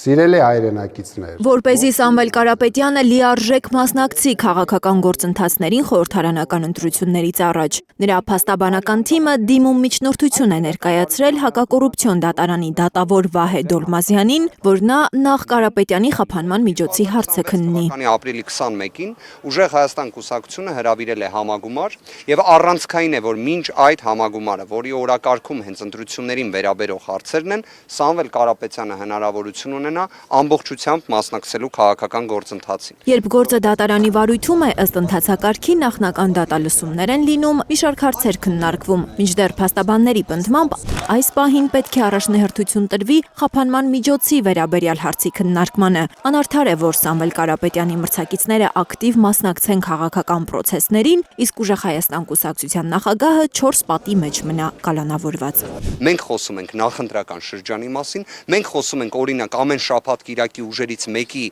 Սիրելի հայրենակիցներ, Որպեսզի Սամվել Կարապետյանը լիարժեք մասնակցի քաղաքական գործընթացներին խորհրդարանական ընտրություններից առաջ։ Նրա փաստաբանական թիմը դիմում միջնորդություն է ներկայացրել հակակոռուպցիոն դատարանի դատավոր Վահե Դոլմազյանին, որ նա նախ Կարապետյանի խափանման միջոցի հարցը քննի։ Ապրիլի 21-ին ուժեղ Հայաստան կուսակցությունը հրավիրել է համագումար եւ առանցքային է, որ մինչ այդ համագումարը, որի օրակարգում հենց ընտրություններին վերաբերող հարցերն են, Սամվել Կարապետյանը հնարավորություն ունենա ամբողջությամբ մասնակցելու քաղաքական գործընթացին։ Երբ գործը դատարանի վարույթում է, ըստ ընթացակարգի նախնական դատալսումներ են լինում, մի շարք հարցեր քննարկվում, մինչդեռ փաստաբանների պնդմամբ այս պահին պետք է առաջնահերթություն տրվի խափանման միջոցի վերաբերյալ հարցի քննարկմանը։ Անարդար է, որ Սամվել Կարապետյանի մրցակիցները ակտիվ մասնակցեն քաղաքական պրոցեսներին, իսկ ուժեղ Հայաստան կուսակցության նախագահը 4 պատի մեջ մնա կալանավորված։ Մենք խոսում ենք նախընտրական շրջանի մասին, մենք խոսում ենք օրինակ ամեն շաբաթ կիրակի ուժերից մեկի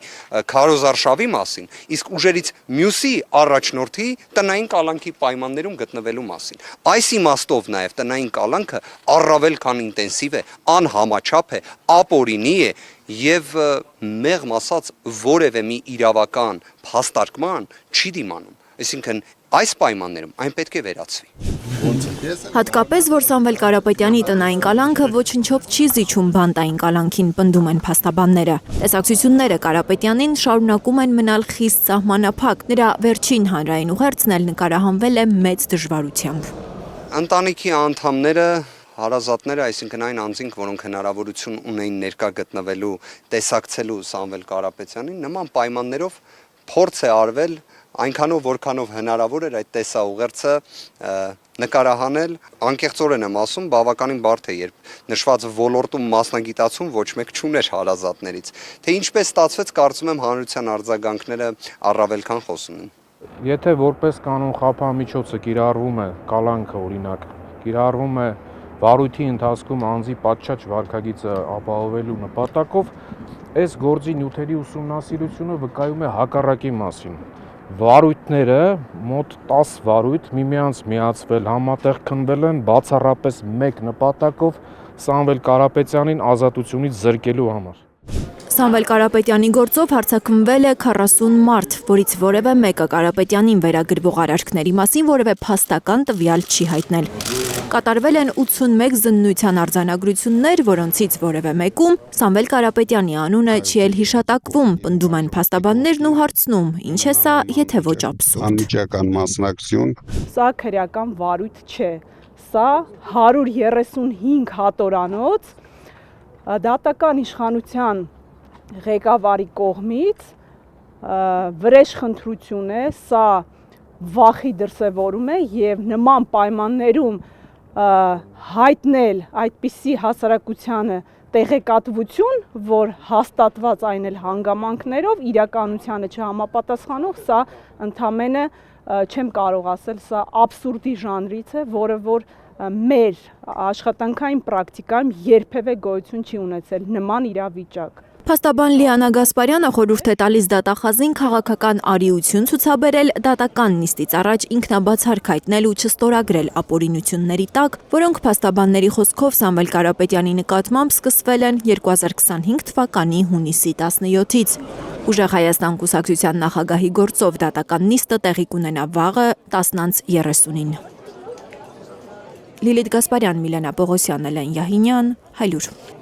քարոզարշավի մասին, իսկ ուժերից մյուսի առաջնորդի տնային կալանքի պայմաններում գտնվելու մասին։ Այս իմաստով նաև տնային կալանքը առավել քան ինտենսիվ է, անհամաչափ է, ապօրինի է եւ մեղմ ասած որևէ մի իրավական փաստարկման չի դիմանում։ Այսինքն այս պայմաններում այն պետք է վերացվի։ Հատկապես, որ Սամվել Կարապետյանի տնային կալանքը ոչնչով չի զիջում բանտային կալանքին, պնդում են փաստաբանները։ Տեսակցությունները Կարապետյանին շարունակում են մնալ խիստ սահմանափակ։ Նրա վերջին հանրային ուղերձն էլ նկարահանվել է մեծ դժվարությամբ։ Ընտանիքի անդամները հարազատները, այսինքն այն անձինք, որոնք հնարավորություն ունեին ներկա գտնվելու, տեսակցելու Սամվել Կարապետյանին, նման պայմաններով փորձ է արվել այնքանով որքանով հնարավոր էր այդ տեսաուղերձը նկարահանել, անկեղծորեն եմ ասում, բավականին բարդ է, երբ նշված ոլորտում մասնագիտացում ոչ մեկ չուներ հարազատներից, թե ինչպես ստացվեց, կարծում եմ հանրության արձագանքները առավել քան խոսում են։ Եթե որպես կանոն խափամիջոցը կիրառվում է կալանքը, օրինակ, կիրառվում է վարույթի ընթացքում անձի պատշաճ վարքագիծը ապահովելու նպատակով, այս գործի նյութերի ուսումնասիրությունը վկայում է հակառակի մասին։ Վարույթները, մոտ 10 վարույթ միմյանց միացվել, համատեղ քննվել են բացառապես մեկ նպատակով Սամվել Կարապետյանին ազատությունից զրկելու համար։ Սամվել Կարապետյանի գործով հարձակումվել է 40 մարդ, որից որևէ մեկը Կարապետյանին վերագրվող արարքների մասին որևէ փաստական տվյալ չի հայտնել։ Կատարվել են 81 զննության արձանագրություններ, որոնցից որևէ մեկում Սամվել Կարապետյանի անունը չի էլ հիշատակվում, պնդում են փաստաբաններն ու հարցնում, ինչ է սա, եթե ոչ աբսուրդ։ անմիջական մասնակցություն, Սա քրեական վարույթ չէ, սա 135 հատորանոց դատական իշխանության ղեկավարի կողմից վրեժխնդրություն է, սա վախի դրսևորում է եւ նման պայմաններում հայտնել այդպիսի հասարակությանը տեղեկատվություն, որ հաստատված այն էլ հանգամանքներով իրականությանը չհամապատասխանող, սա ընդամենը չեմ կարող ասել, սա աբսուրդի ժանրից է, որը որ մեր աշխատանքային պրակտիկայում երբևէ գոյություն չի ունեցել նման իրավիճակ։ Փաստաբան Լիանա Գասպարյանը խորհուրդ է տալիս դատախազին քաղաքական արիություն ցուցաբերել դատական նիստից առաջ ինքնաբացարկ հայտնել ու չստորագրել ապօրինությունների տակ, որոնք փաստաբանների խոսքով Սամվել Կարապետյանի նկատմամբ սկսվել են 2025 թվականի հունիսի 17-ից։ Ուժեղ Հայաստան կուսակցության նախագահի գործով դատական նիստը տեղի կունենա վաղը 10:30-ին։ Լիլիթ Գասպարյան, Միլենա Պողոսյան, Էլեն Յահինյան, Հայլուր։